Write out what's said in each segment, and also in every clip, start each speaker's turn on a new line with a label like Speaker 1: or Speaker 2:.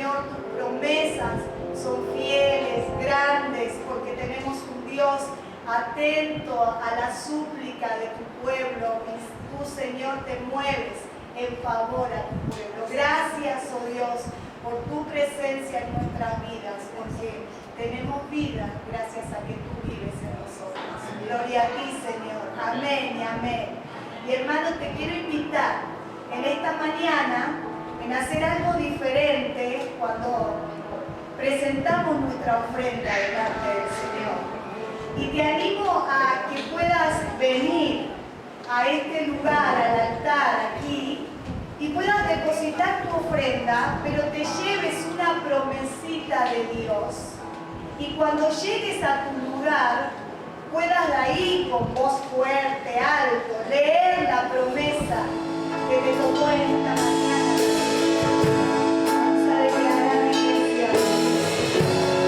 Speaker 1: Señor, tus promesas son fieles, grandes, porque tenemos un Dios atento a la súplica de tu pueblo, y tú, Señor, te mueves en favor a tu pueblo. Gracias, oh Dios, por tu presencia en nuestras vidas, porque tenemos vida gracias a que tú vives en nosotros. Gloria a ti, Señor. Amén y amén. Y hermano, te quiero invitar en esta mañana en hacer algo diferente cuando presentamos nuestra ofrenda delante del Señor. Y te animo a que puedas venir a este lugar, al altar aquí, y puedas depositar tu ofrenda, pero te lleves una promesita de Dios. Y cuando llegues a tu lugar, puedas de ahí con voz fuerte, alto, leer la promesa que te tocó en esta mañana. Vamos a declarar, iglesia.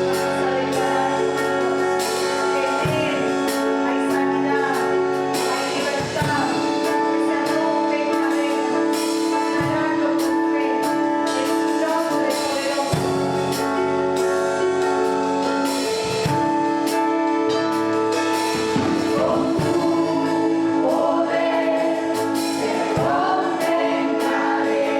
Speaker 1: Vamos a declarar que en Él hay sanidad, hay libertad, que se rompen cadenas. Declararlo con fe, en su nombre poderoso. Con tu poder se rompen cadenas.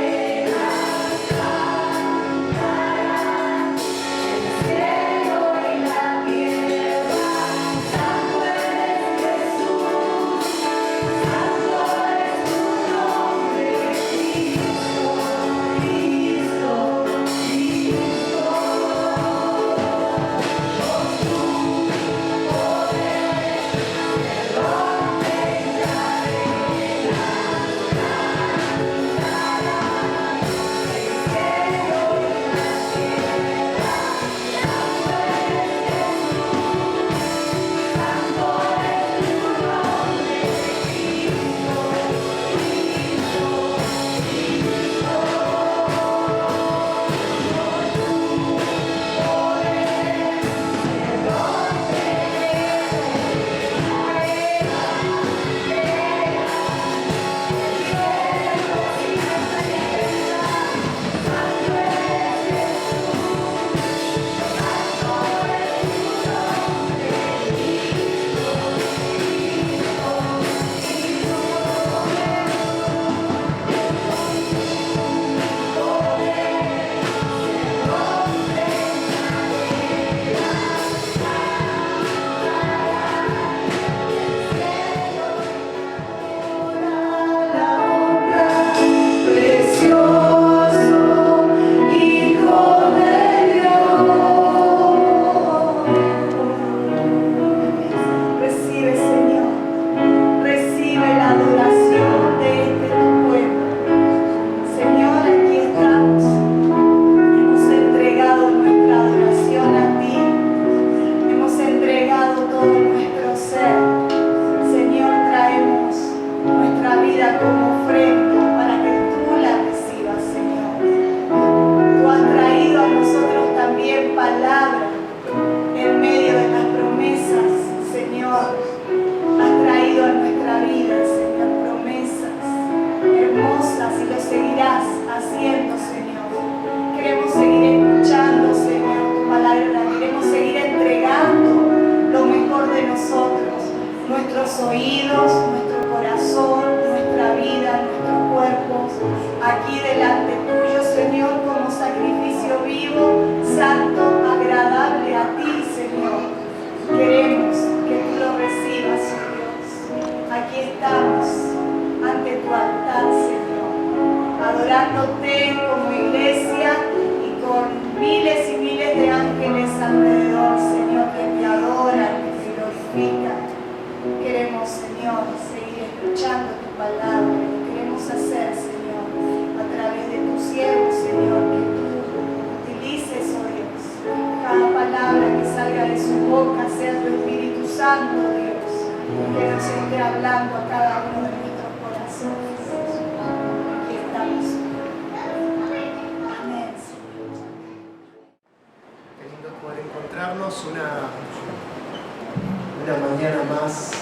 Speaker 2: Una mañana más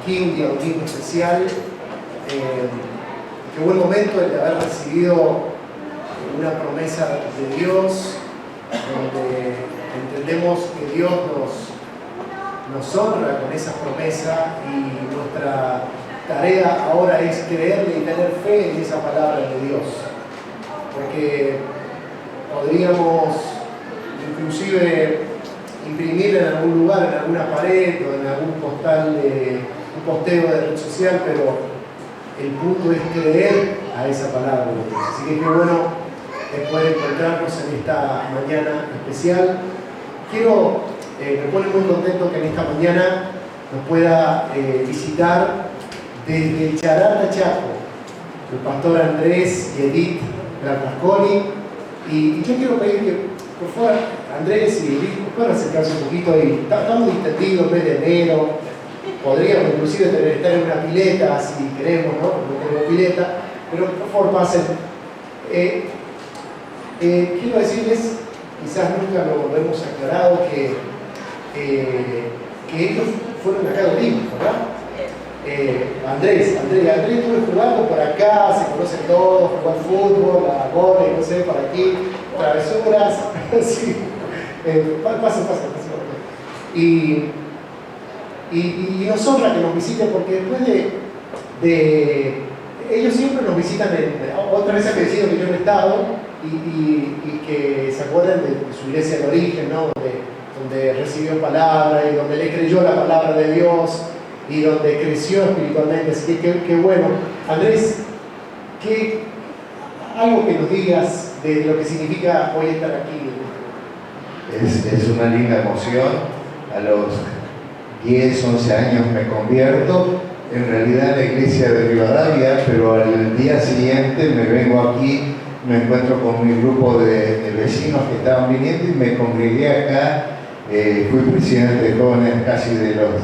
Speaker 2: aquí, un día domingo especial. Qué buen momento el de haber recibido una promesa de Dios, donde entendemos que Dios nos honra con esa promesa y nuestra tarea ahora es creerle y tener fe en esa palabra de Dios. Porque podríamos inclusive imprimirla en algún lugar, en alguna pared o en algún un posteo de red social, pero el punto es creer a esa palabra de Dios. Así que qué bueno poder encontrarnos en esta mañana especial. Me pone muy contento que en esta mañana nos pueda visitar desde Charata, Chaco, el pastor Andrés y Edith Blanasconi. Y yo quiero pedir que, por favor, Andrés y Edith puedan acercarse un poquito ahí. Estamos distendidos, mes de enero. Podríamos inclusive estar en una pileta si queremos, ¿no? No tenemos pileta, pero por favor pasen. Quiero decirles, quizás nunca lo hemos aclarado, que ellos fueron acá de Olimpo, ¿verdad? Andrés estuve jugando por acá, se conocen todos, jugó al fútbol, a vóley, no sé, por aquí, travesuras, sí. Pasen. Y nos honra que nos visiten, porque después de ellos siempre nos visitan, otra vez han decidido que yo no he estado, y que se acuerdan de su iglesia de origen, ¿no? donde recibió palabra y donde le creyó la palabra de Dios y donde creció espiritualmente. Así que qué bueno. Andrés, algo que nos digas de lo que significa hoy estar aquí.
Speaker 3: Es una linda emoción. A los 10, 11 años me convierto, en realidad en la iglesia de Rivadavia, pero al día siguiente me vengo aquí, me encuentro con mi grupo de vecinos que estaban viniendo y me congregué acá. Fui presidente de jóvenes casi de los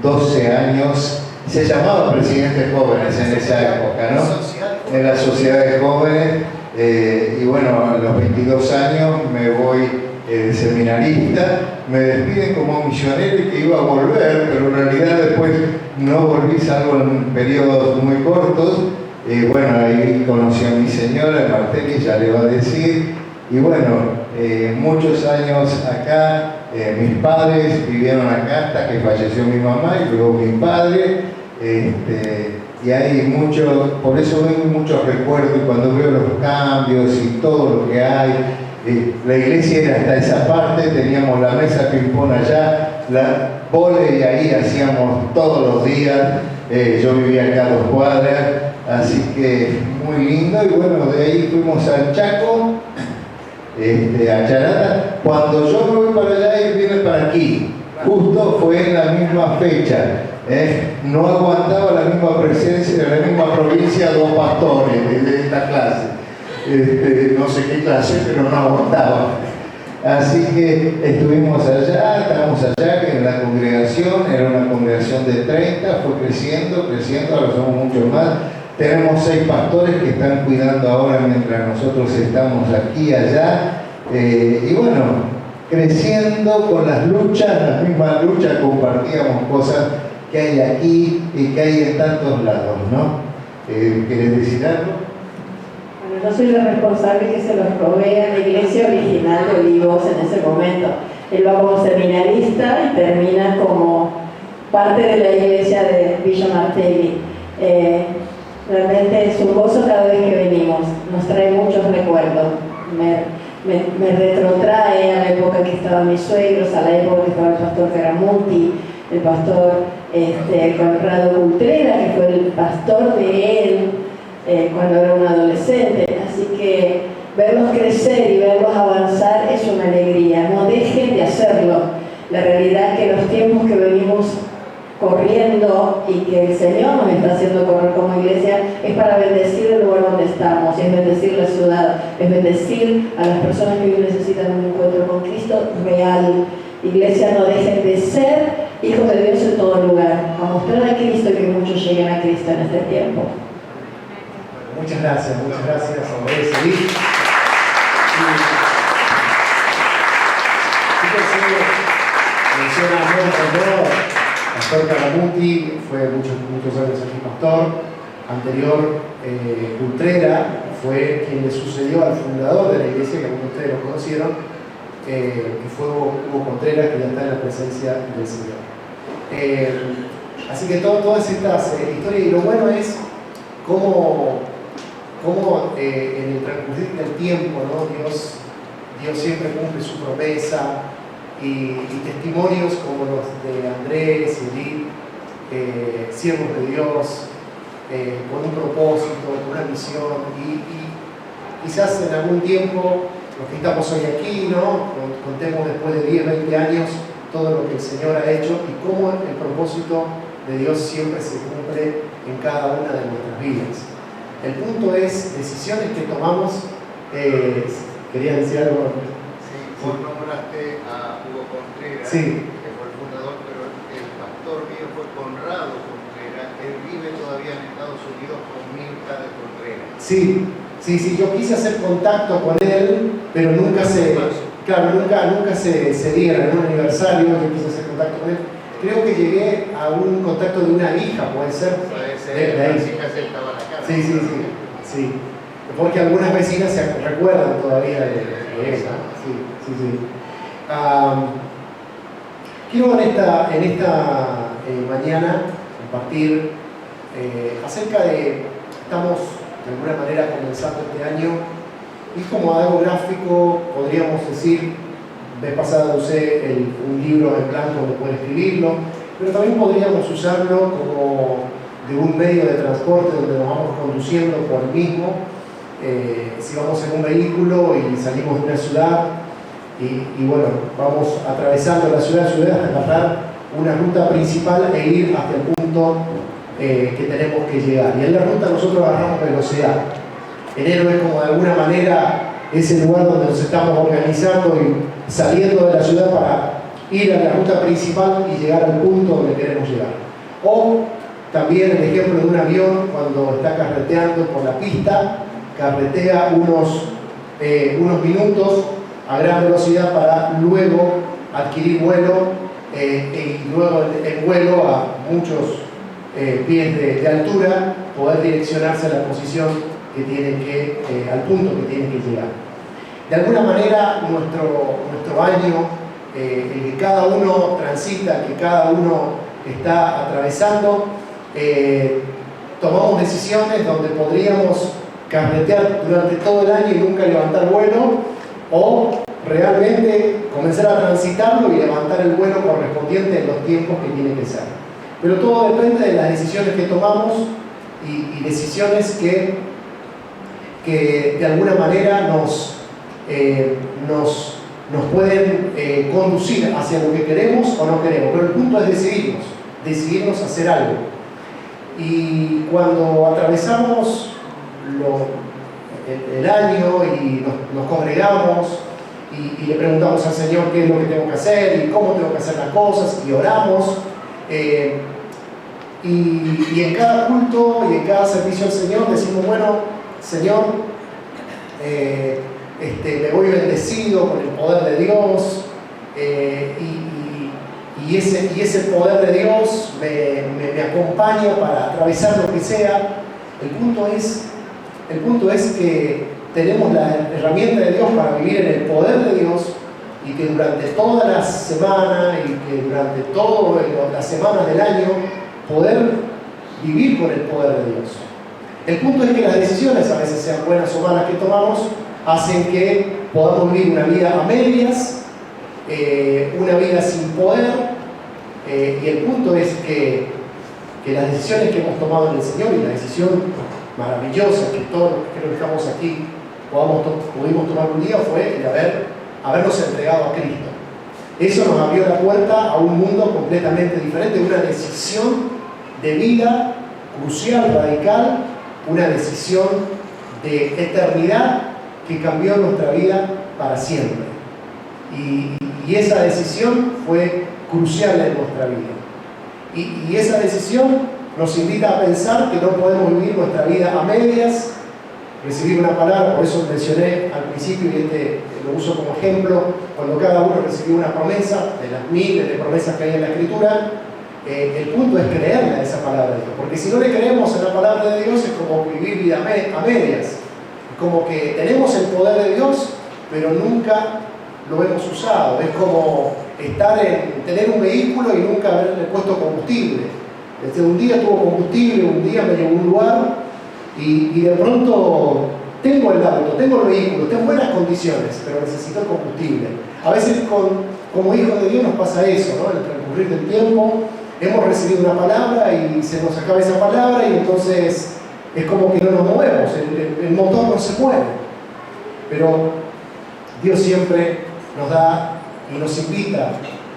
Speaker 3: 12 años. Se llamaba presidente de jóvenes en esa época, ¿no? En la sociedad de jóvenes. Y bueno, a los 22 años me voy de seminarista, me despiden como misionero y que iba a volver, pero en realidad después no volví, salvo en periodos muy cortos. Bueno, ahí conocí a mi señora, Martelli, ya le va a decir. Y bueno, muchos años acá, mis padres vivieron acá hasta que falleció mi mamá y luego mi padre. Y hay mucho, por eso vengo muchos recuerdos y cuando veo los cambios y todo lo que hay. La iglesia era hasta esa parte, teníamos la mesa ping-pong allá, la vóley ahí hacíamos todos los días. Yo vivía acá a 2 cuadras, así que muy lindo. Y bueno, de ahí fuimos al Chaco, a Charata. Cuando yo me voy para allá, él viene para aquí. Justo fue en la misma fecha. No aguantaba la misma presencia, en la misma provincia, 2 pastores de esta clase. No sé qué clase, pero no aguantaba. Así que estuvimos allá, estábamos allá en la congregación, era una congregación de 30, fue creciendo, ahora somos muchos más. Tenemos 6 pastores que están cuidando ahora mientras nosotros estamos aquí, allá. Y bueno, creciendo con las mismas luchas, compartíamos cosas que hay aquí y que hay en tantos lados, ¿no? ¿Querés decir algo?
Speaker 4: Bueno, yo soy la responsable que se los provee a la iglesia original de Olivos en ese momento. Él va como seminarista y termina como parte de la iglesia de Villa Martelli. Realmente es un gozo cada vez que venimos, nos trae muchos recuerdos. Me retrotrae a la época que estaban mis suegros, a la época que estaba el pastor Caramuti, el pastor Conrado Cultrera, que fue el pastor de él cuando era un adolescente. Así que verlos crecer y verlos avanzar es una alegría. No dejen de hacerlo. La realidad es que los tiempos que venimos corriendo y que el Señor nos está haciendo correr como iglesia es para bendecir el lugar donde estamos, es bendecir la ciudad, es bendecir a las personas que hoy necesitan un encuentro con Cristo real. Iglesia, no dejen de ser hijos de Dios en todo lugar, a mostrar a Cristo y que muchos lleguen a Cristo en este tiempo.
Speaker 2: Muchas gracias, Andrés, Edith. Menciona a pastor Caramuti, fue muchos años aquí pastor. anterior, Cultrera, fue quien le sucedió al fundador de la iglesia, que algunos de ustedes lo conocieron, que fue Hugo Contreras, que ya está en la presencia del Señor. Así que todas estas historias, y lo bueno es cómo en el transcurrir del tiempo, ¿no? Dios siempre cumple su promesa, y testimonios como los de Andrés y Edith, siervos de Dios, con un propósito, con una misión, y quizás en algún tiempo, los que estamos hoy aquí, ¿no? Contemos después de 10, 20 años todo lo que el Señor ha hecho y cómo el propósito de Dios siempre se cumple en cada una de nuestras vidas. El punto es decisiones que tomamos. ¿Quería decir algo?
Speaker 3: Sí, vos nombraste a Hugo Contreras,
Speaker 2: sí,
Speaker 3: que fue el fundador, pero el pastor mío fue Conrado Contreras. Él vive todavía en Estados Unidos con Mirta de Contreras.
Speaker 2: Sí, yo quise hacer contacto con él, pero nunca se dieron. En un aniversario yo quise hacer contacto con él. Creo que llegué a un contacto de una hija, puede ser.
Speaker 3: Las hijas estaban acá.
Speaker 2: Sí. Porque algunas vecinas se recuerdan todavía de él. Sí. Quiero en esta mañana compartir acerca de, estamos de alguna manera comenzando este año, y como algo gráfico podríamos decir, vez pasada usé un libro en blanco donde pueden escribirlo, pero también podríamos usarlo como de un medio de transporte donde nos vamos conduciendo por el mismo. Si vamos en un vehículo y salimos de una ciudad y bueno, vamos atravesando la ciudad hasta agarrar una ruta principal e ir hasta el punto que tenemos que llegar. Y en la ruta nosotros agarramos velocidad. Enero es como de alguna manera ese lugar donde nos estamos organizando y saliendo de la ciudad para ir a la ruta principal y llegar al punto donde queremos llegar. O también el ejemplo de un avión cuando está carreteando por la pista, carretea unos minutos a gran velocidad para luego adquirir vuelo y luego el vuelo a muchos pies de altura poder direccionarse a la posición que tiene al punto que tiene que llegar. De alguna manera nuestro año, el que cada uno transita, que cada uno está atravesando, tomamos decisiones donde podríamos carretear durante todo el año y nunca levantar vuelo, o realmente comenzar a transitarlo y levantar el vuelo correspondiente en los tiempos que tiene que ser. Pero todo depende de las decisiones que tomamos y decisiones que de alguna manera nos pueden conducir hacia lo que queremos o no queremos. Pero el punto es decidirnos a hacer algo. Y cuando atravesamos el año y nos congregamos y le preguntamos al Señor qué es lo que tengo que hacer y cómo tengo que hacer las cosas, y oramos, y en cada culto y en cada servicio al Señor decimos, bueno, Señor, me voy bendecido con el poder de Dios, y ese poder de Dios me acompaña para atravesar lo que sea. El punto es que tenemos la herramienta de Dios para vivir en el poder de Dios, y que durante toda la semana y que durante todas las semanas del año poder vivir con el poder de Dios. El punto es que las decisiones, a veces sean buenas o malas, que tomamos, hacen que podamos vivir una vida a medias, una vida sin poder, y el punto es que las decisiones que hemos tomado en el Señor, y la decisión maravillosa que todos los que estamos aquí pudimos tomar un día, fue el habernos entregado a Cristo. Eso nos abrió la puerta a un mundo completamente diferente, una decisión de vida crucial, radical, una decisión de eternidad que cambió nuestra vida para siempre. Y esa decisión fue crucial en nuestra vida. Y esa decisión nos invita a pensar que no podemos vivir nuestra vida a medias, recibir una palabra, por eso mencioné al principio, y lo uso como ejemplo, cuando cada uno recibió una promesa, de las miles de promesas que hay en la Escritura, el punto es creerle a esa palabra de Dios, porque si no le creemos a la palabra de Dios es como vivir vida a medias, como que tenemos el poder de Dios, pero nunca lo hemos usado. Es como tener un vehículo y nunca haberle puesto combustible. Un día tuvo combustible, un día me llevó a un lugar y de pronto tengo el auto, tengo el vehículo, tengo buenas condiciones, pero necesito combustible. A veces como hijos de Dios nos pasa eso, ¿no? En el transcurrir del tiempo hemos recibido una palabra y se nos acaba esa palabra y entonces es como que no nos movemos, el motor no se mueve. Pero Dios siempre nos da y nos invita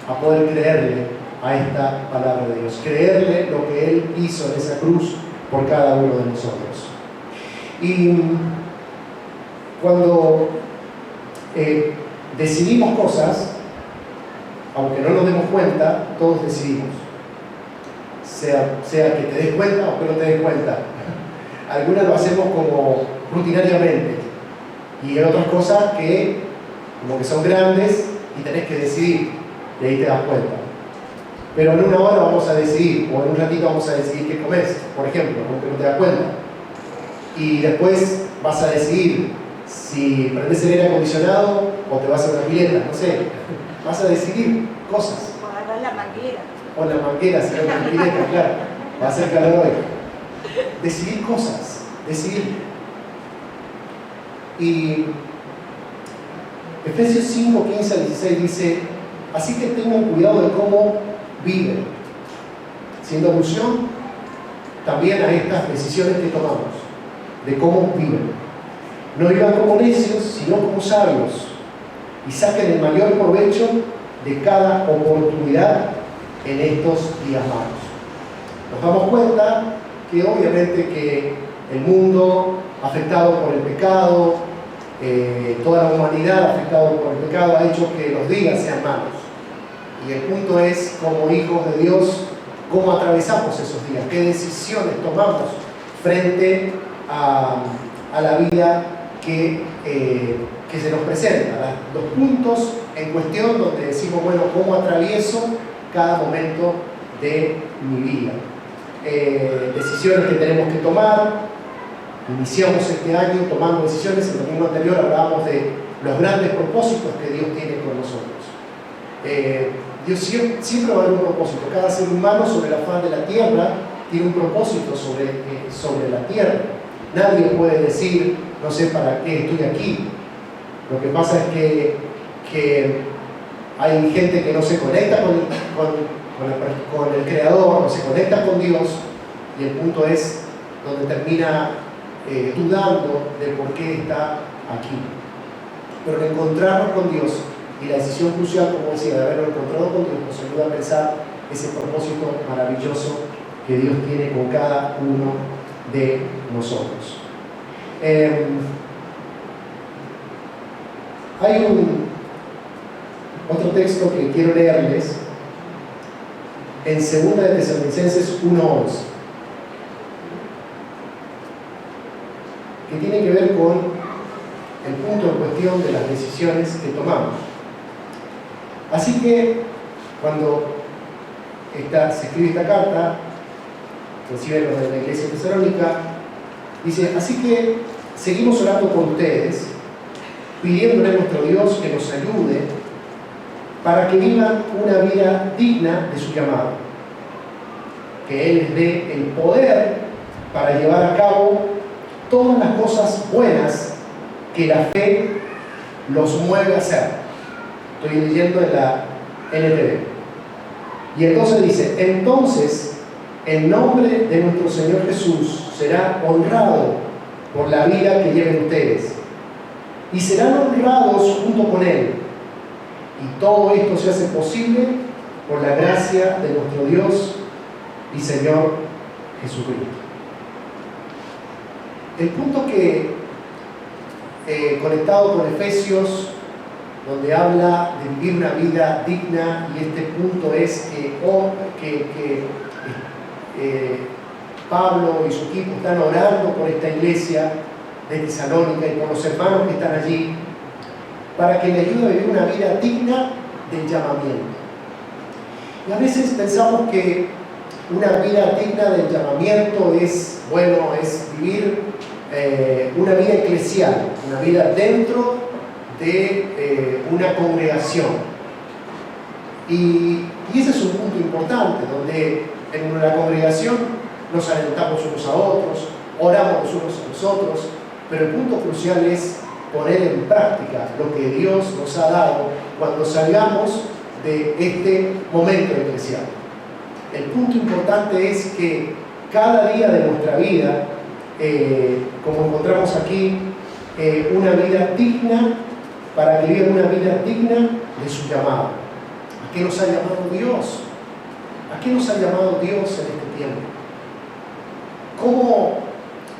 Speaker 2: a poder creerle a esta palabra de Dios, creerle lo que Él hizo en esa cruz por cada uno de nosotros. Y cuando decidimos cosas, aunque no nos demos cuenta, todos decidimos. Sea que te des cuenta o que no te des cuenta. Algunas lo hacemos como rutinariamente y hay otras cosas que como que son grandes y tenés que decidir y ahí te das cuenta. Pero en una hora vamos a decidir, o en un ratito vamos a decidir qué comes, por ejemplo, aunque no te das cuenta. Y después vas a decidir si prendes el aire acondicionado o te vas a una pileta, no sé. Vas a decidir cosas.
Speaker 1: O agarrar la manguera.
Speaker 2: O la manguera, si no una pileta, claro. Va a ser calor hoy. Decidir cosas, decidir. Y Efesios 5, 15 al 16 dice: así que tengan cuidado de cómo viven, siendo alusión también a estas decisiones que tomamos, de cómo viven. No vivan como necios, sino como sabios, y saquen el mayor provecho de cada oportunidad en estos días malos. Nos damos cuenta que obviamente que el mundo afectado por el pecado, toda la humanidad afectada por el pecado, ha hecho que los días sean malos. Y el punto es, como hijos de Dios, cómo atravesamos esos días, qué decisiones tomamos frente a la vida que se nos presenta. Los puntos en cuestión donde decimos, bueno, ¿cómo atravieso cada momento de mi vida? Decisiones que tenemos que tomar. Iniciamos este año tomando decisiones. En el domingo anterior hablábamos de los grandes propósitos que Dios tiene con nosotros. Dios siempre va a haber un propósito. Cada ser humano sobre la faz de la tierra tiene un propósito sobre la tierra. Nadie puede decir, no sé para qué estoy aquí. Lo que pasa es que hay gente que no se conecta con el Creador, no se conecta con Dios, y el punto es donde termina dudando de por qué está aquí. Pero el encontrarnos con Dios y la decisión crucial, como decía, de haberlo encontrado con Dios, nos ayuda a pensar ese propósito maravilloso que Dios tiene con cada uno de nosotros. Hay otro texto que quiero leerles en 2 de Tesalonicenses 1:11, que tiene que ver con el punto en cuestión de las decisiones que tomamos. Así que cuando se escribe esta carta, recibe lo de la iglesia tesalónica, dice: así que seguimos orando por ustedes, pidiéndole a nuestro Dios que nos ayude para que vivan una vida digna de su llamado, que Él les dé el poder para llevar a cabo todas las cosas buenas que la fe los mueve a hacer. Estoy leyendo en la NTV. Y entonces dice: entonces el nombre de nuestro Señor Jesús será honrado por la vida que lleven ustedes, y serán honrados junto con Él. Y todo esto se hace posible por la gracia de nuestro Dios y Señor Jesucristo. El punto que, conectado con Efesios, donde habla de vivir una vida digna, y este punto es que Pablo y su equipo están orando por esta iglesia de Tesalónica y por los hermanos que están allí, para que le ayude a vivir una vida digna del llamamiento. Y a veces pensamos que una vida digna del llamamiento es vivir una vida eclesial, una vida dentro de una congregación. Y ese es un punto importante, donde en una congregación nos alentamos unos a otros, oramos los unos a los otros, pero el punto crucial es poner en práctica lo que Dios nos ha dado cuando salgamos de este momento eclesial. El punto importante es que cada día de nuestra vida, como encontramos aquí, una vida digna, para que vivan una vida digna de su llamado. ¿A qué nos ha llamado Dios? ¿A qué nos ha llamado Dios en este tiempo?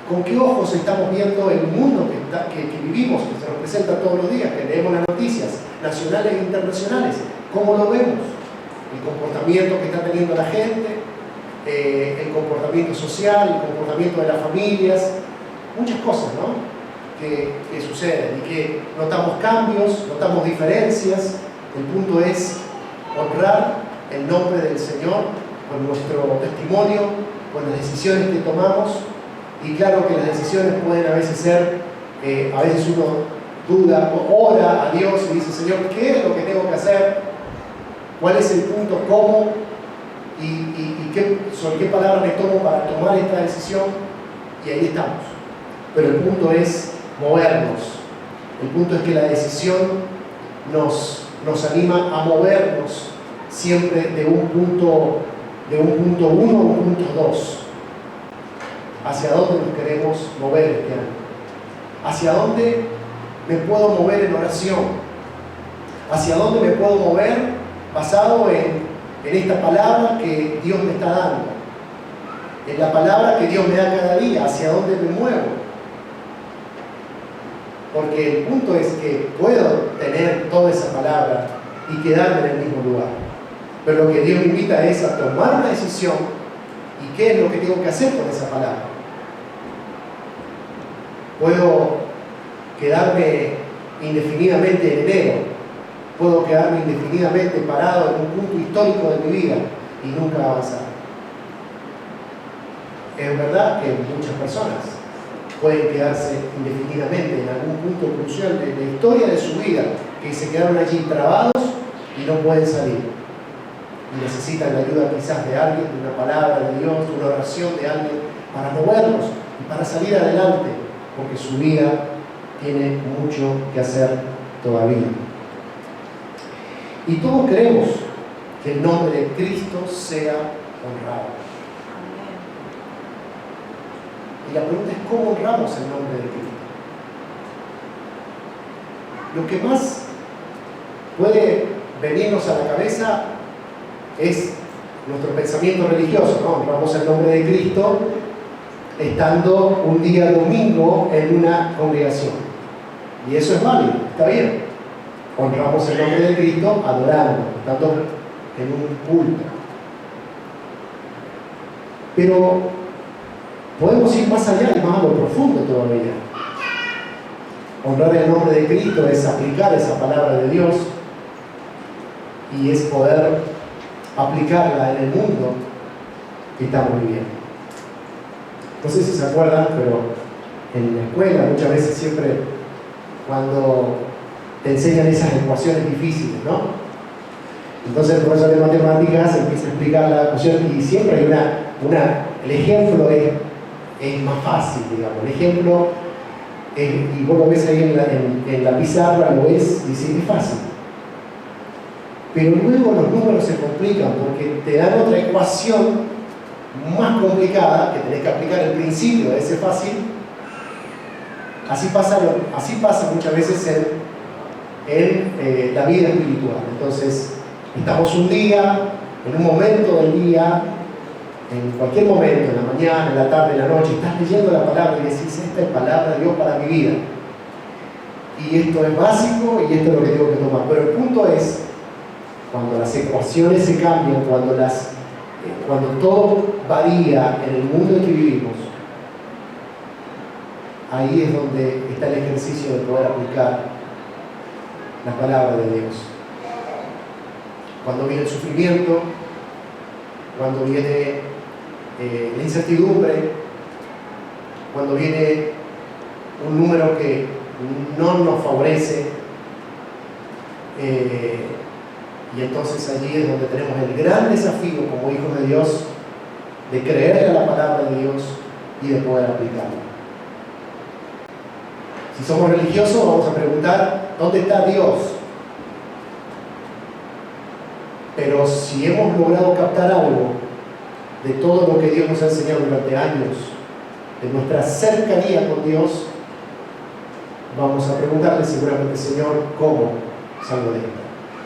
Speaker 2: ¿Con qué ojos estamos viendo el mundo que vivimos, que se nos presenta todos los días, que leemos las noticias nacionales e internacionales? ¿Cómo lo vemos? El comportamiento que está teniendo la gente, el comportamiento social, el comportamiento de las familias, muchas cosas, ¿no? que suceden y que notamos cambios, notamos diferencias. El punto es honrar el nombre del Señor con nuestro testimonio, con las decisiones que tomamos. Y claro que las decisiones pueden a veces ser, a veces uno duda, ora a Dios y dice: Señor, ¿qué es lo que tengo que hacer? ¿Cuál es el punto? ¿Cómo? ¿Sobre qué palabra me tomo para tomar esta decisión? Y ahí estamos. Pero el punto es movernos. El punto es que la decisión nos anima a movernos siempre de un punto 1 a un punto 2. ¿Hacia dónde nos queremos mover este año? ¿Hacia dónde me puedo mover en oración? ¿Hacia dónde me puedo mover basado en esta palabra que Dios me está dando? En la palabra que Dios me da cada día. ¿Hacia dónde me muevo? Porque el punto es que puedo tener toda esa palabra y quedarme en el mismo lugar. Pero lo que Dios me invita es a tomar una decisión. ¿Y qué es lo que tengo que hacer con esa palabra? Puedo quedarme indefinidamente en enero. Puedo quedarme indefinidamente parado en un punto histórico de mi vida y nunca avanzar. Es verdad que muchas personas pueden quedarse indefinidamente en algún punto crucial de la historia de su vida, que se quedaron allí trabados y no pueden salir. Y necesitan la ayuda quizás de alguien, de una palabra de Dios, de una oración de alguien, para moverlos y para salir adelante, porque su vida tiene mucho que hacer todavía. Y todos queremos que el nombre de Cristo sea honrado. Y la pregunta es: ¿cómo honramos el nombre de Cristo? Lo que más puede venirnos a la cabeza es nuestro pensamiento religioso, ¿no? Honramos el nombre de Cristo estando un día domingo en una congregación. Y eso es válido, está bien. Honramos el nombre de Cristo adorando, estando en un culto. Pero podemos ir más allá y más a lo profundo todavía. Honrar el nombre de Cristo es aplicar esa palabra de Dios y es poder aplicarla en el mundo que estamos viviendo. No sé si se acuerdan, pero en la escuela muchas veces siempre cuando te enseñan esas ecuaciones difíciles, ¿no? Entonces el profesor de matemáticas empieza a explicar la ecuación y siempre hay el ejemplo es más fácil, digamos. El ejemplo, y vos lo ves ahí en la pizarra, lo ves y dices: es fácil. Pero luego los números se complican porque te dan otra ecuación más complicada que tenés que aplicar el principio de ese fácil. Así pasa muchas veces en la vida espiritual. Entonces, estamos un día, en un momento del día, en cualquier momento, en la mañana, en la tarde, en la noche, estás leyendo la palabra y decís: esta es palabra de Dios para mi vida. Y esto es básico y esto es lo que tengo que tomar. Pero el punto es, cuando las ecuaciones se cambian, cuando todo varía en el mundo en que vivimos, ahí es donde está el ejercicio de poder aplicar la palabra de Dios. Cuando viene el sufrimiento, cuando viene la incertidumbre, cuando viene un número que no nos favorece, y entonces allí es donde tenemos el gran desafío como hijos de Dios de creerle a la palabra de Dios y de poder aplicarla. Si somos religiosos, vamos a preguntar, ¿dónde está Dios? Pero si hemos logrado captar algo de todo lo que Dios nos ha enseñado durante años, de nuestra cercanía con Dios, vamos a preguntarle seguramente, Señor, ¿cómo salgo de esta?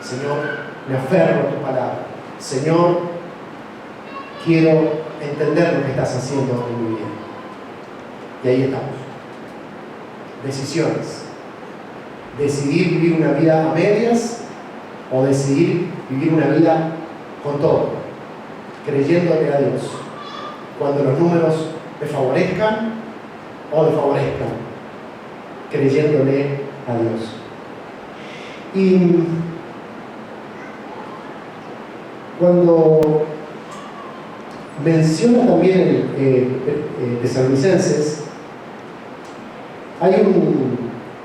Speaker 2: Señor, me aferro a tu palabra. Señor, quiero entender lo que estás haciendo en mi vida. Y ahí estamos. Decisiones. Decidir vivir una vida a medias o decidir vivir una vida con todo, creyéndole a Dios, cuando los números te favorezcan o desfavorezcan, creyéndole a Dios. Y cuando menciona también Tesalonicenses, hay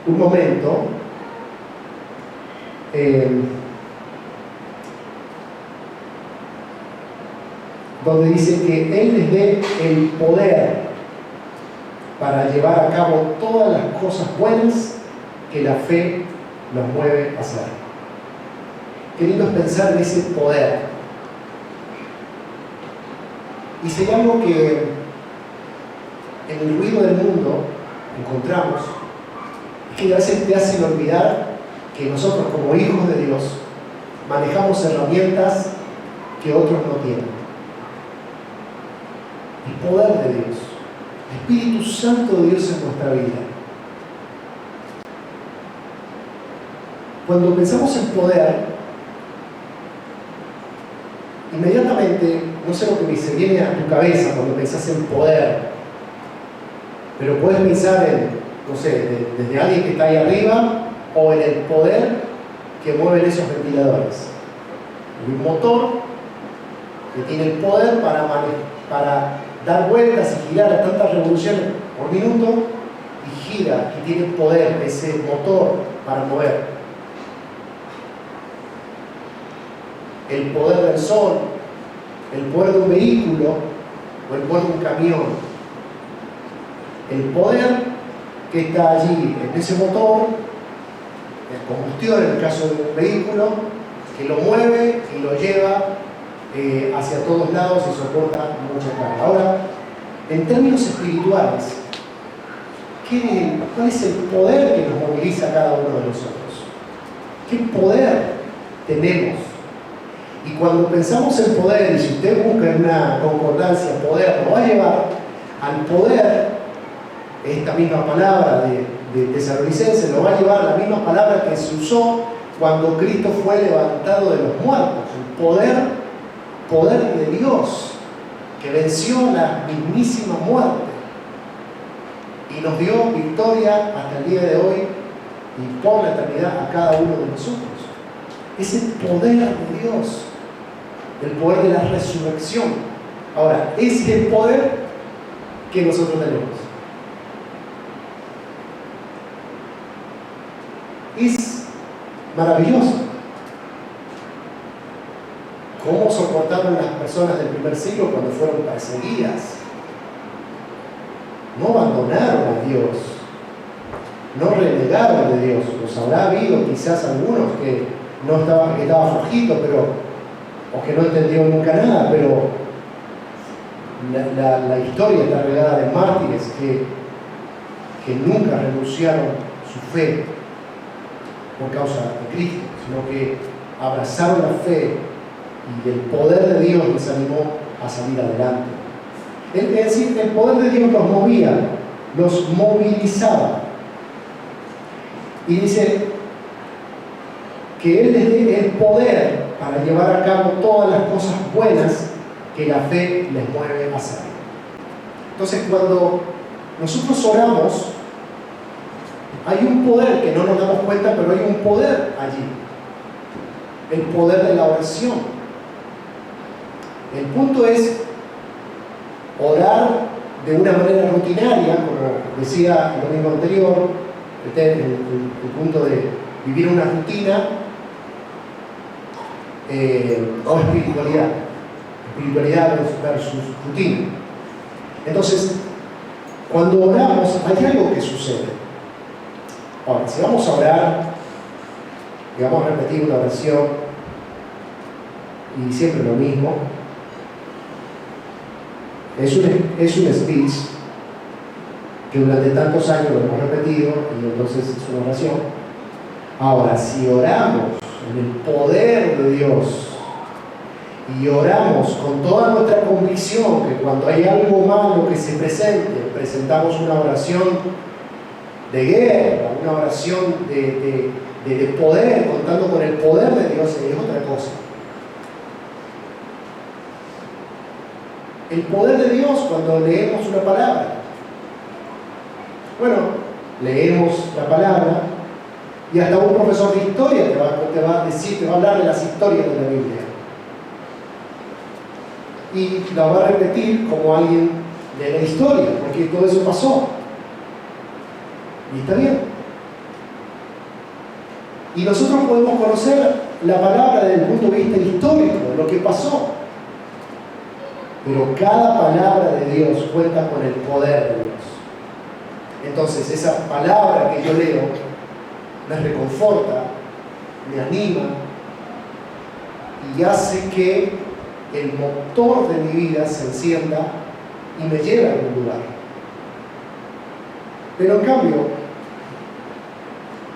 Speaker 2: un momento donde dice que Él les dé el poder para llevar a cabo todas las cosas buenas que la fe nos mueve a hacer. Qué lindo es pensar en ese poder. Y si hay algo que en el ruido del mundo encontramos, es que a veces te hacen olvidar que nosotros como hijos de Dios manejamos herramientas que otros no tienen. El poder de Dios, el Espíritu Santo de Dios en nuestra vida. Cuando pensamos en poder, inmediatamente, no sé lo que se viene a tu cabeza cuando pensás en poder, pero puedes pensar en, no sé, desde alguien que está ahí arriba o en el poder que mueven esos ventiladores. Hay un motor que tiene el poder para dar vueltas y girar a tantas revoluciones por minuto y gira y tiene poder, ese motor para mover. El poder del sol, el poder de un vehículo o el poder de un camión. El poder que está allí en ese motor, el combustión en el caso de un vehículo, que lo mueve y lo lleva hacia todos lados y soporta mucha carga. Ahora, en términos espirituales, ¿cuál es el poder que nos moviliza a cada uno de nosotros? ¿Qué poder tenemos? Y cuando pensamos en poder, y si usted busca en una concordancia poder, nos va a llevar al poder, esta misma palabra de Tesalonicenses, nos va a llevar a la misma palabra que se usó cuando Cristo fue levantado de los muertos. El poder de Dios, que venció la mismísima muerte y nos dio victoria hasta el día de hoy y por la eternidad a cada uno de nosotros. Ese poder de Dios, el poder de la resurrección. Ahora, ese es el poder que nosotros tenemos. Es maravilloso. ¿Cómo soportaron las personas del primer siglo cuando fueron perseguidas? No abandonaron a Dios, no renegaron de Dios. Los habrá habido quizás algunos que estaba flojito, o que no entendió nunca nada, pero la historia está regada de mártires que nunca renunciaron su fe por causa de Cristo, sino que abrazaron la fe y el poder de Dios les animó a salir adelante. Es decir, el poder de Dios los movía, los movilizaba. Y dice que Él les dé el poder para llevar a cabo todas las cosas buenas que la fe les mueve a hacer. Entonces, cuando nosotros oramos, hay un poder que no nos damos cuenta, pero hay un poder allí. El poder de la oración. El punto es orar de una manera rutinaria, como decía el domingo anterior, el punto de vivir una rutina o espiritualidad versus rutina. Entonces, cuando oramos hay algo que sucede. Ahora, si vamos a orar y vamos a repetir una oración y siempre lo mismo, es un speech que durante tantos años lo hemos repetido y entonces es una oración. Ahora, si oramos en el poder de Dios y oramos con toda nuestra convicción que cuando hay algo malo que se presente, presentamos una oración de guerra, una oración de poder, contando con el poder de Dios, es otra cosa. El poder de Dios cuando leemos una palabra. Bueno, leemos la palabra y hasta un profesor de historia te va a hablar de las historias de la Biblia. Y la va a repetir como alguien de la historia, porque todo eso pasó. Y está bien. Y nosotros podemos conocer la palabra desde el punto de vista histórico, de lo que pasó. Pero cada palabra de Dios cuenta con el poder de Dios. Entonces, esa palabra que yo leo me reconforta, me anima y hace que el motor de mi vida se encienda y me lleve a algún lugar. Pero en cambio,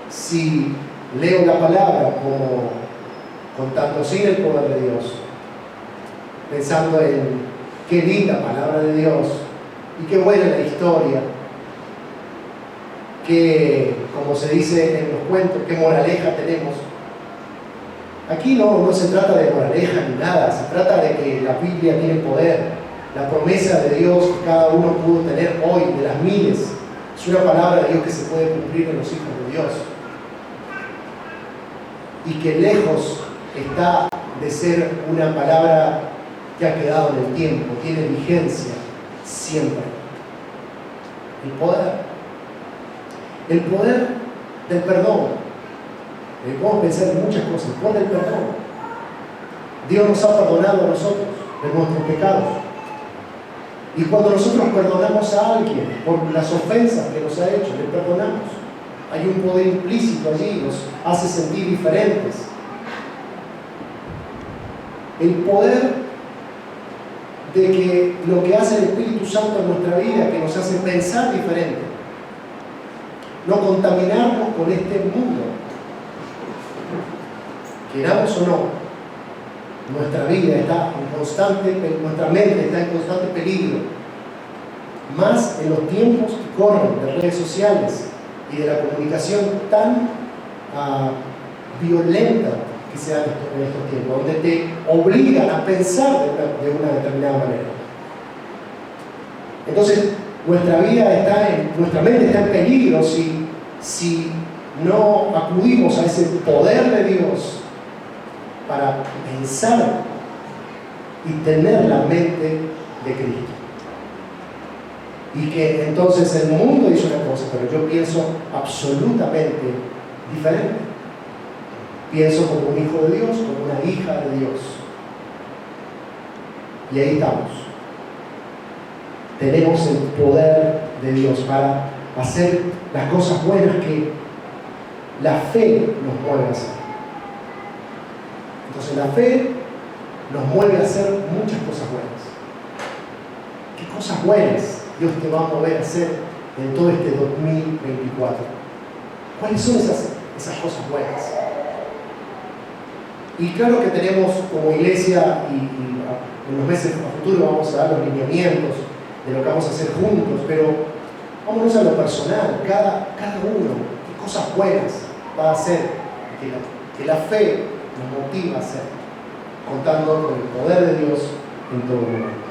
Speaker 2: si leo la palabra como contando sin el poder de Dios, pensando en qué linda palabra de Dios y qué buena la historia, que, como se dice en los cuentos, qué moraleja tenemos. Aquí no se trata de moraleja ni nada, se trata de que la Biblia tiene poder. La promesa de Dios que cada uno pudo tener hoy, de las miles, es una palabra de Dios que se puede cumplir en los hijos de Dios. Y que lejos está de ser una palabra que ha quedado en el tiempo, tiene vigencia siempre. El poder del perdón. Podemos pensar en muchas cosas. El poder del perdón. Dios nos ha perdonado a nosotros de nuestros pecados. Y cuando nosotros perdonamos a alguien por las ofensas que nos ha hecho, le perdonamos. Hay un poder implícito allí, nos hace sentir diferentes. El poder de que lo que hace el Espíritu Santo en nuestra vida, que nos hace pensar diferente, no contaminarnos con este mundo. Queramos o no, nuestra vida está en constante, nuestra mente está en constante peligro, más en los tiempos que corren de redes sociales y de la comunicación tan violenta que se da en estos tiempos, donde te obligan a pensar de una determinada manera. Entonces, nuestra mente está en peligro si no acudimos a ese poder de Dios para pensar y tener la mente de Cristo. Y que entonces el mundo dice una cosa, pero yo pienso absolutamente diferente. Pienso como un hijo de Dios, como una hija de Dios. Y ahí estamos. Tenemos el poder de Dios para hacer las cosas buenas que la fe nos mueve a hacer. Entonces la fe nos mueve a hacer muchas cosas buenas. ¿Qué cosas buenas Dios te va a mover a hacer en todo este 2024? ¿Cuáles son esas cosas buenas? Y claro que tenemos como iglesia, y en los meses a futuro vamos a dar los lineamientos de lo que vamos a hacer juntos, pero vámonos a lo personal, cada uno, qué cosas buenas va a hacer, que la fe nos motiva a hacer, contando con el poder de Dios en todo momento.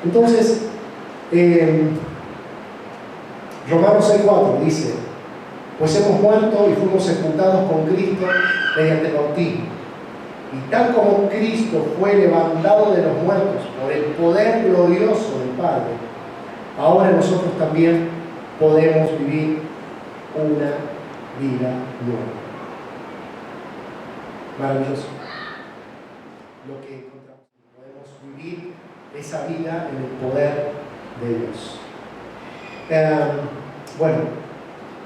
Speaker 2: Entonces, Romanos 6:4 dice: pues hemos muerto y fuimos sepultados con Cristo mediante el bautismo, Y tal como Cristo fue levantado de los muertos por el poder glorioso del Padre, ahora nosotros también podemos vivir una vida nueva. Maravilloso. Lo que encontramos, podemos vivir esa vida en el poder de Dios. Bueno,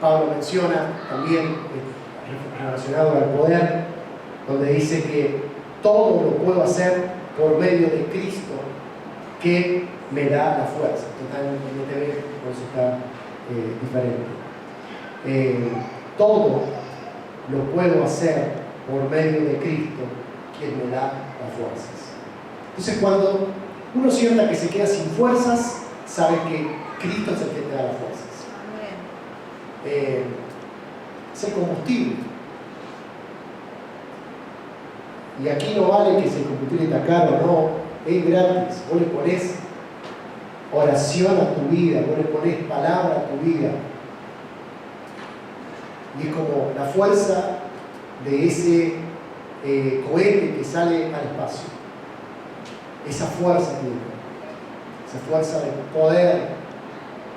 Speaker 2: Pablo menciona también relacionado al poder, donde dice que todo lo puedo hacer por medio de Cristo que me da la fuerza. Totalmente, por eso está diferente. Todo lo puedo hacer por medio de Cristo quien me da las fuerzas. Entonces, cuando uno sienta que se queda sin fuerzas, sabe que Cristo es el que te da las fuerzas. Es el combustible. Y aquí no vale que si el combustible está caro, no, es gratis. Vos le ponés oración a tu vida, vos le ponés palabra a tu vida. Y es como la fuerza de ese cohete que sale al espacio. Esa fuerza tiene, esa fuerza de poder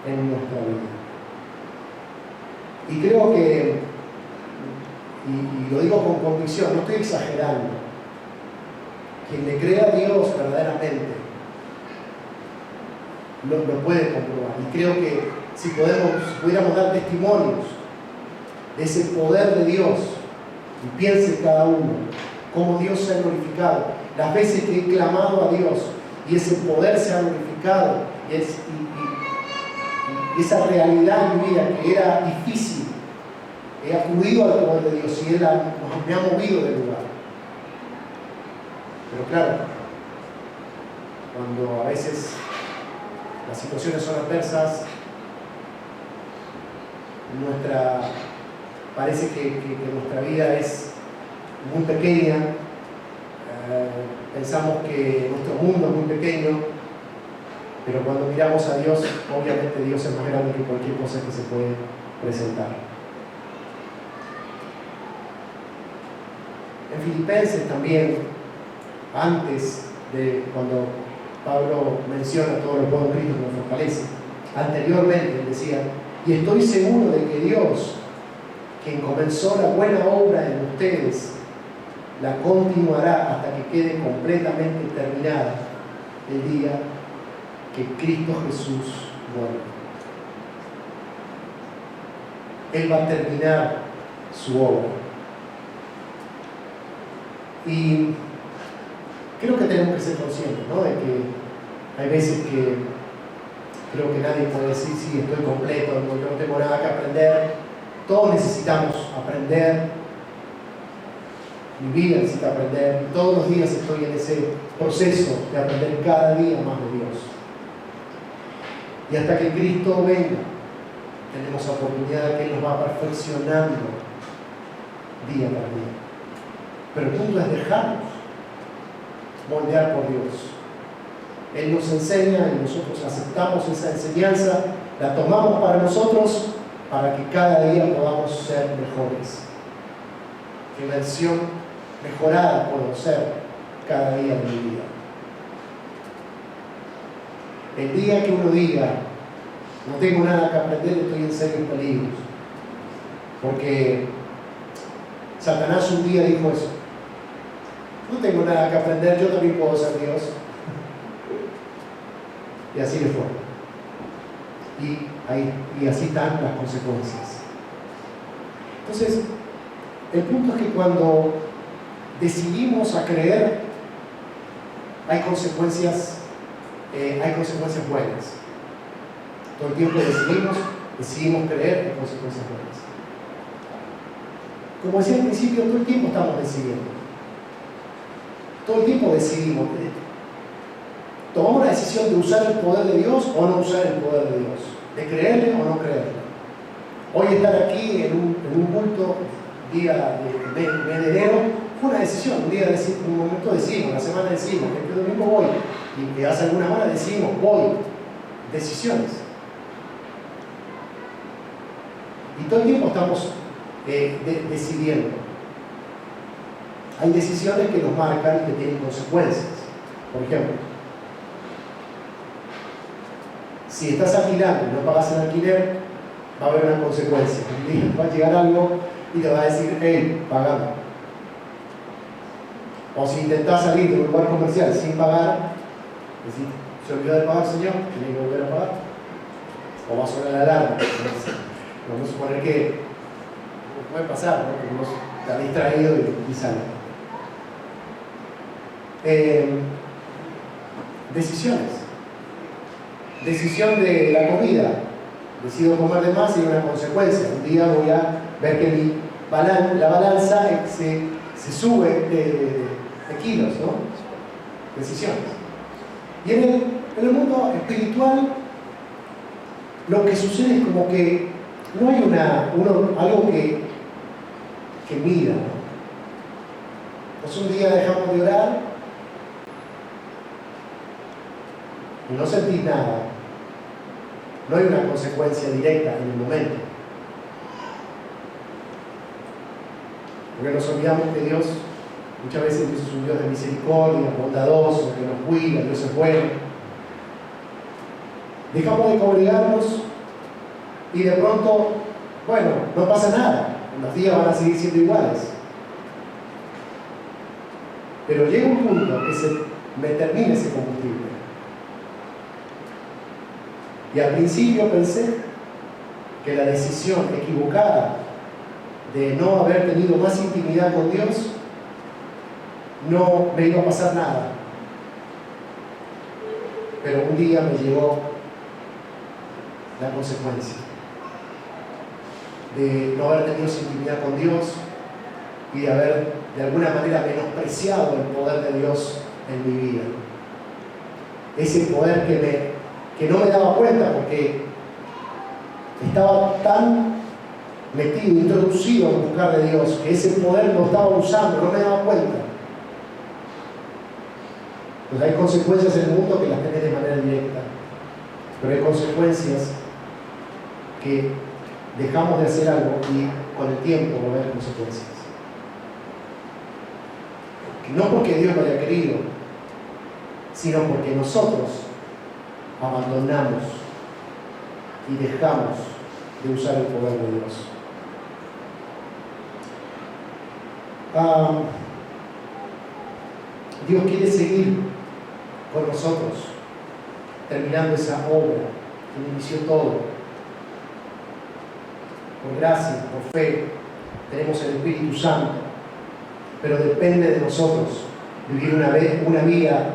Speaker 2: en nuestra vida. Y creo que, y lo digo con convicción, no estoy exagerando, quien le crea a Dios verdaderamente lo puede comprobar. Y creo que si pudiéramos dar testimonios de ese poder de Dios, y piense cada uno cómo Dios se ha glorificado, las veces que he clamado a Dios y ese poder se ha glorificado, y esa realidad en mi vida que era difícil, he acudido al poder de Dios y Él me ha movido del lugar. Pero claro, cuando a veces las situaciones son adversas, parece que nuestra vida es muy pequeña, pensamos que nuestro mundo es muy pequeño, pero cuando miramos a Dios, obviamente Dios es más grande que cualquier cosa que se puede presentar. En Filipenses también, antes de cuando Pablo menciona todo lo puedo en Cristo que nos fortalece, anteriormente él decía, y estoy seguro de que Dios, quien comenzó la buena obra en ustedes, la continuará hasta que quede completamente terminada el día que Cristo Jesús vuelva. Él va a terminar su obra. Y creo que tenemos que ser conscientes, ¿no? De que hay veces que creo que nadie puede decir, sí, estoy completo, yo no tengo nada que aprender. Todos necesitamos aprender. Mi vida necesita aprender. Y todos los días estoy en ese proceso de aprender cada día más de Dios. Y hasta que Cristo venga, tenemos la oportunidad de que Él nos va perfeccionando día tras día. Pero el punto es dejarnos moldear por Dios. Él nos enseña y nosotros aceptamos esa enseñanza, la tomamos para nosotros, para que cada día podamos ser mejores. ¿Qué versión mejorada puedo ser cada día de mi vida? El día que uno diga, no tengo nada que aprender, estoy en serios peligros. Porque Satanás un día dijo eso. No tengo nada que aprender, yo también puedo ser Dios. Y así le fue. Y así están las consecuencias. Entonces, el punto es que cuando decidimos a creer, hay consecuencias buenas. Todo el tiempo decidimos creer, hay consecuencias buenas. Como decía al principio, todo el tiempo estamos decidiendo. Todo el tiempo decidimos. Tomamos la decisión de usar el poder de Dios o no usar el poder de Dios, de creerle o no creerle. Hoy estar aquí en un culto, día de enero, fue una decisión. Un momento decidimos, la semana decidimos, el domingo voy, y hace algunas horas decidimos, voy. Decisiones. Y todo el tiempo estamos decidiendo. hay decisiones que nos marcan y que tienen consecuencias. Por ejemplo, si estás alquilando y no pagas el alquiler, va a haber una consecuencia. Un día va a llegar algo y te va a decir, hey, pagame. O si intentás salir de un lugar comercial sin pagar, decís, se olvidó de pagar, señor, tiene que volver a pagar. O va a sonar la alarma. Vamos a suponer que puede pasar, ¿no? Que uno está distraído y sale. Decisiones. Decisión de la comida. Decido comer de más y hay una consecuencia. Un día voy a ver que la balanza se sube de kilos, ¿no? Decisiones. Y en el mundo espiritual lo que sucede es como que no hay algo que mida, ¿no? Pues un día dejamos de orar y no sentís nada. No hay una consecuencia directa en el momento. Porque nos olvidamos que Dios, muchas veces Dios es un Dios de misericordia, bondadoso, que nos cuida, Dios es bueno. Dejamos de congregarnos y de pronto, bueno, no pasa nada. Los días van a seguir siendo iguales. Pero llega un punto que me termina ese combustible. Y al principio pensé que la decisión equivocada de no haber tenido más intimidad con Dios no me iba a pasar nada. Pero un día me llegó la consecuencia de no haber tenido esa intimidad con Dios y de haber de alguna manera menospreciado el poder de Dios en mi vida. Ese poder que no me daba cuenta porque estaba tan metido, introducido en buscar de Dios, que ese poder lo estaba usando, no me daba cuenta. Pues hay consecuencias en el mundo que las tenés de manera directa, pero hay consecuencias que dejamos de hacer algo y con el tiempo va a haber consecuencias. No porque Dios lo haya querido, sino porque nosotros abandonamos y dejamos de usar el poder de Dios. Dios quiere seguir con nosotros, terminando esa obra que inició todo. Por gracia, por fe, tenemos el Espíritu Santo, pero depende de nosotros vivir una vida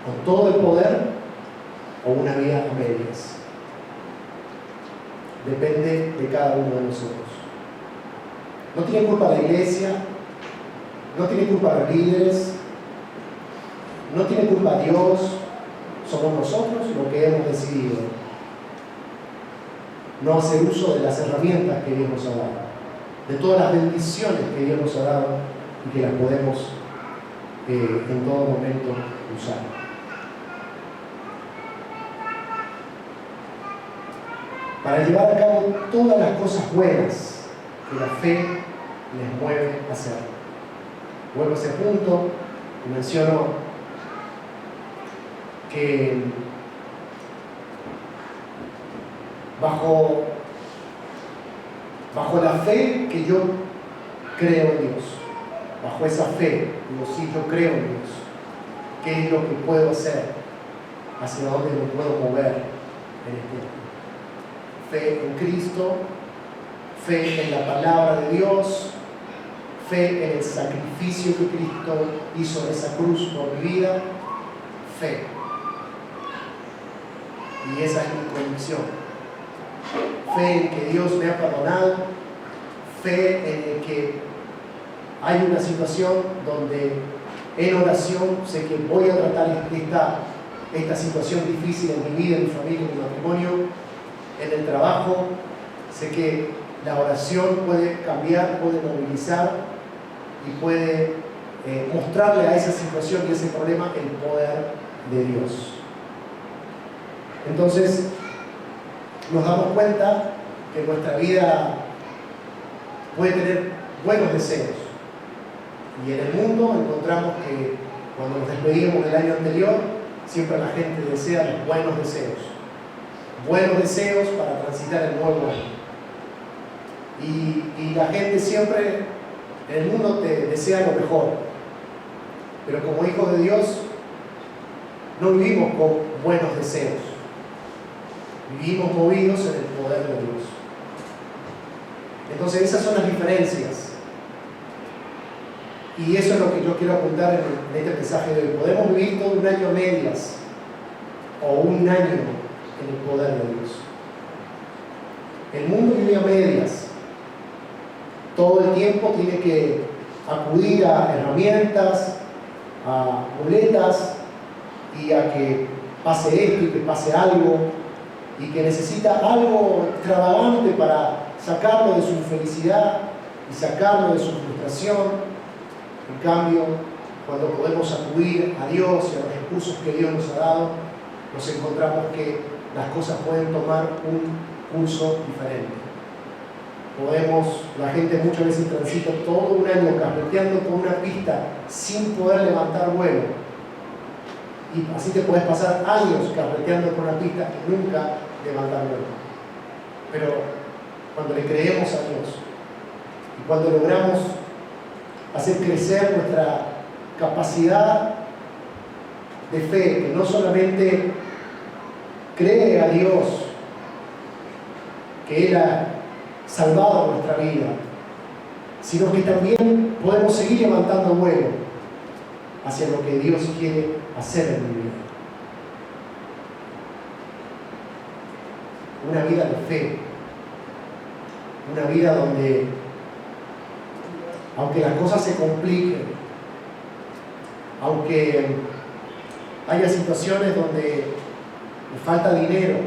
Speaker 2: con todo el poder o una vida a medias. Depende de cada uno de nosotros. No tiene culpa la iglesia, no tiene culpa los líderes, no tiene culpa Dios, somos nosotros los que hemos decidido no hacer uso de las herramientas que Dios nos ha dado, de todas las bendiciones que Dios nos ha dado y que las podemos en todo momento usar. Para llevar a cabo todas las cosas buenas que la fe les mueve a hacer. Vuelvo a ese punto y menciono que bajo la fe que yo creo en Dios, bajo esa fe, digo, sí, yo creo en Dios, ¿qué es lo que puedo hacer? ¿Hacia dónde me puedo mover en este tiempo? Fe en Cristo, fe en la palabra de Dios, fe en el sacrificio que Cristo hizo en esa cruz por mi vida, fe. Y esa es mi convicción. Fe en que Dios me ha perdonado, fe en que hay una situación donde en oración sé que voy a tratar esta situación difícil en mi vida, en mi familia, en mi matrimonio, en el trabajo. Sé que la oración puede cambiar, puede movilizar y puede mostrarle a esa situación y a ese problema el poder de Dios. Entonces, nos damos cuenta que nuestra vida puede tener buenos deseos Y en el mundo encontramos que cuando nos despedimos del año anterior, siempre la gente desea los buenos deseos. Buenos deseos para transitar el nuevo año. Y la gente siempre en el mundo te desea lo mejor. Pero como hijos de Dios, no vivimos con buenos deseos. Vivimos movidos en el poder de Dios. Entonces esas son las diferencias. Y eso es lo que yo quiero apuntar en este mensaje de hoy. Podemos vivir todo un año a medias o un año en el poder de Dios. El mundo vive a medias. Todo el tiempo tiene que acudir a herramientas, a muletas y a que pase esto y que pase algo y que necesita algo extravagante para sacarlo de su infelicidad y sacarlo de su frustración. En cambio, cuando podemos acudir a Dios y a los recursos que Dios nos ha dado, nos encontramos que las cosas pueden tomar un curso diferente. La gente muchas veces transita todo un año carreteando por una pista sin poder levantar vuelo. Y así te puedes pasar años carreteando por una pista y nunca levantar vuelo. Pero cuando le creemos a Dios y cuando logramos hacer crecer nuestra capacidad de fe, que no solamente cree a Dios, que Él ha salvado nuestra vida, sino que también podemos seguir levantando vuelo hacia lo que Dios quiere hacer en mi vida. Una vida de fe, una vida donde, aunque las cosas se compliquen, aunque haya situaciones donde me falta dinero,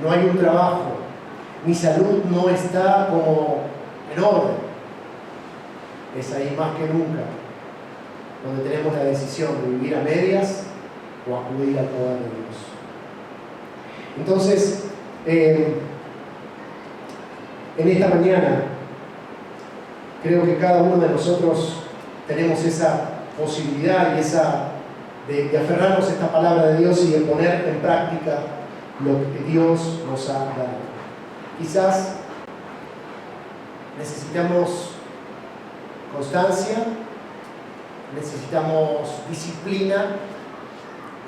Speaker 2: no hay un trabajo, mi salud no está como en orden, es ahí más que nunca donde tenemos la decisión de vivir a medias o acudir al poder de Dios. Entonces, en esta mañana creo que cada uno de nosotros tenemos esa posibilidad y esa de aferrarnos a esta palabra de Dios y de poner en práctica lo que Dios nos ha dado. Quizás necesitamos constancia, necesitamos disciplina,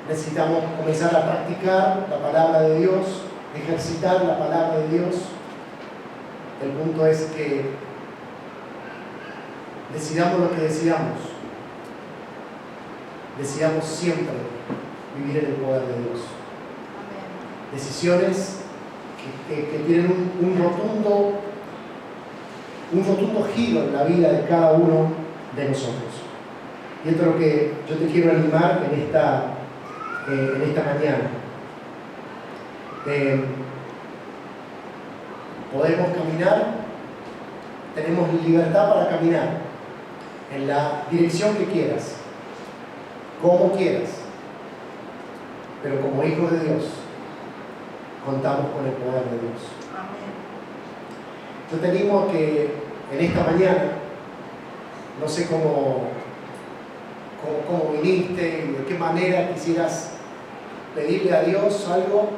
Speaker 2: necesitamos comenzar a practicar la palabra de Dios, ejercitar la palabra de Dios. El punto es que decidamos lo que decidamos siempre vivir en el poder de Dios. Decisiones que tienen un rotundo giro en la vida de cada uno de nosotros. Y esto es lo que yo te quiero animar en esta mañana. Podemos caminar, tenemos libertad para caminar en la dirección que quieras, como quieras, pero como hijos de Dios contamos con el poder de Dios.
Speaker 1: Amén.
Speaker 2: Yo te animo que en esta mañana, no sé cómo viniste y de qué manera quisieras pedirle a Dios algo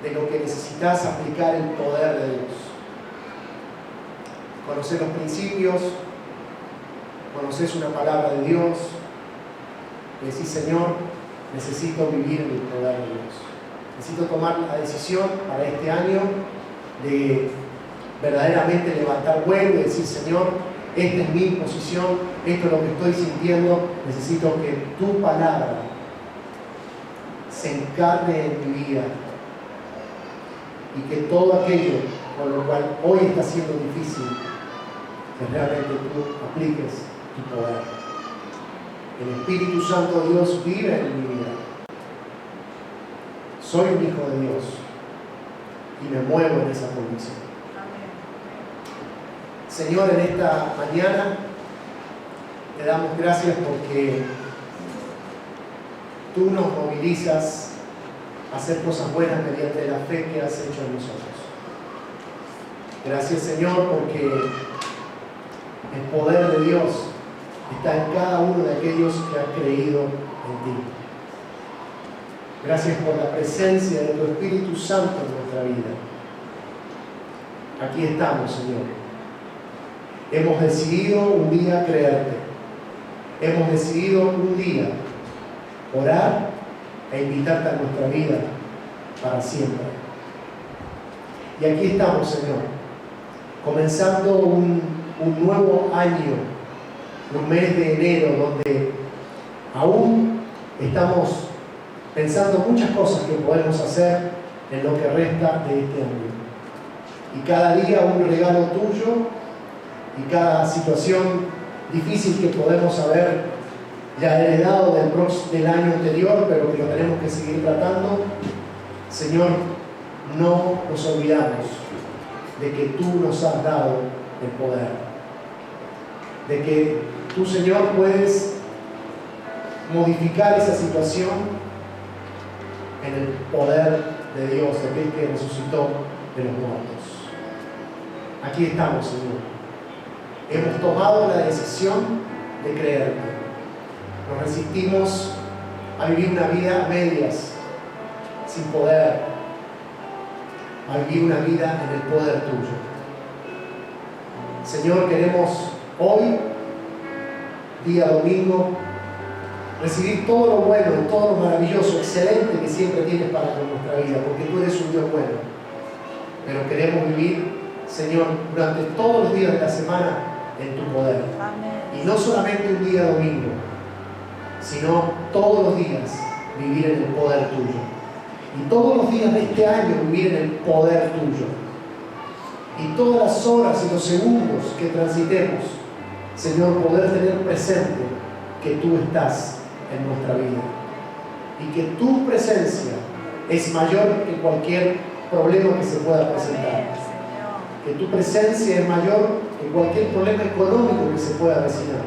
Speaker 2: de lo que necesitas aplicar el poder de Dios. Conocer los principios, conoces una palabra de Dios, y decís, Señor, necesito vivir en el poder de Dios. Necesito tomar la decisión para este año de verdaderamente levantar vuelo y decir, Señor, esta es mi posición, esto es lo que estoy sintiendo, necesito que tu palabra se encarne en mi vida y que todo aquello con lo cual hoy está siendo difícil, que realmente tú apliques tu poder. El Espíritu Santo de Dios vive en mi vida. Soy un hijo de Dios y me muevo en esa condición. Señor, en esta mañana te damos gracias porque tú nos movilizas a hacer cosas buenas mediante la fe que has hecho en nosotros. Gracias, Señor, porque el poder de Dios está en cada uno de aquellos que han creído en ti. Gracias por la presencia de tu Espíritu Santo en nuestra vida. Aquí estamos, Señor. Hemos decidido un día creerte. Hemos decidido un día orar e invitarte a nuestra vida para siempre. Y aquí estamos, Señor, comenzando un nuevo año, un mes de enero, donde aún estamos pensando muchas cosas que podemos hacer en lo que resta de este año. Y cada día un regalo tuyo, y cada situación difícil que podemos haber ya heredado del año anterior, pero que lo tenemos que seguir tratando. Señor, no nos olvidamos de que tú nos has dado el poder, de que tú, Señor, puedes modificar esa situación en el poder de Dios, de aquel que resucitó de los muertos. Aquí estamos, Señor. Hemos tomado la decisión de creerte. Nos resistimos a vivir una vida a medias, sin poder, a vivir una vida en el poder tuyo. Señor, queremos hoy, día domingo, recibir todo lo bueno, todo lo maravilloso, excelente que siempre tienes para con nuestra vida, porque tú eres un Dios bueno. Pero queremos vivir, Señor, durante todos los días de la semana en tu poder. Amén. Y no solamente un día domingo, sino todos los días vivir en el poder tuyo. Y todos los días de este año vivir en el poder tuyo. Y todas las horas y los segundos que transitemos, Señor, poder tener presente que tú estás en nuestra vida. Y que tu presencia es mayor que cualquier problema que se pueda presentar. Que tu presencia es mayor que cualquier problema económico que se pueda avecinar.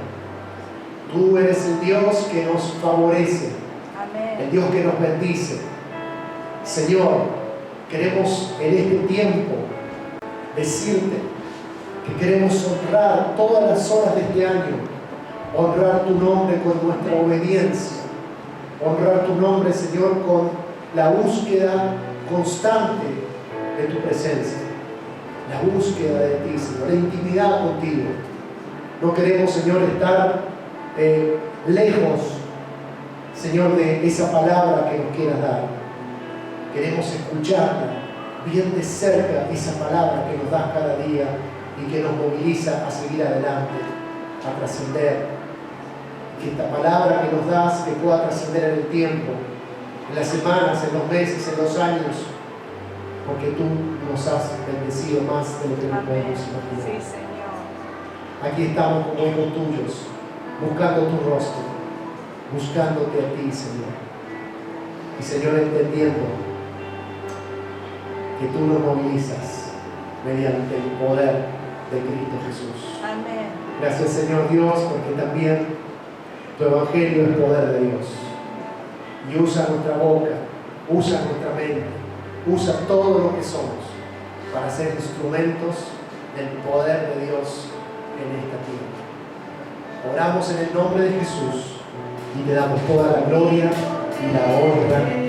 Speaker 2: Tú eres el Dios que nos favorece. Amén. El Dios que nos bendice. Señor, queremos en este tiempo decirte que queremos honrar todas las horas de este año, honrar tu nombre con nuestra obediencia, honrar tu nombre, Señor, con la búsqueda constante de tu presencia, la búsqueda de ti, Señor, la intimidad contigo. No queremos, Señor, estar lejos, Señor, de esa palabra que nos quieras dar. Queremos escucharla bien de cerca, esa palabra que nos das cada día y que nos moviliza a seguir adelante, a trascender. Que esta palabra que nos das que pueda trascender en el tiempo, en las semanas, en los meses, en los años, porque tú nos has bendecido más de lo que nos podemos imaginar. Sí, Señor. Aquí estamos como hijos tuyos, buscando tu rostro, buscándote a ti, Señor. Y, Señor, entendiendo que tú nos movilizas mediante el poder de Cristo Jesús. Amén. Gracias, Señor Dios, porque también tu Evangelio es poder de Dios. Y usa nuestra boca, usa nuestra mente, usa todo lo que somos para ser instrumentos del poder de Dios en esta tierra. Oramos en el nombre de Jesús y te damos toda la gloria y la honra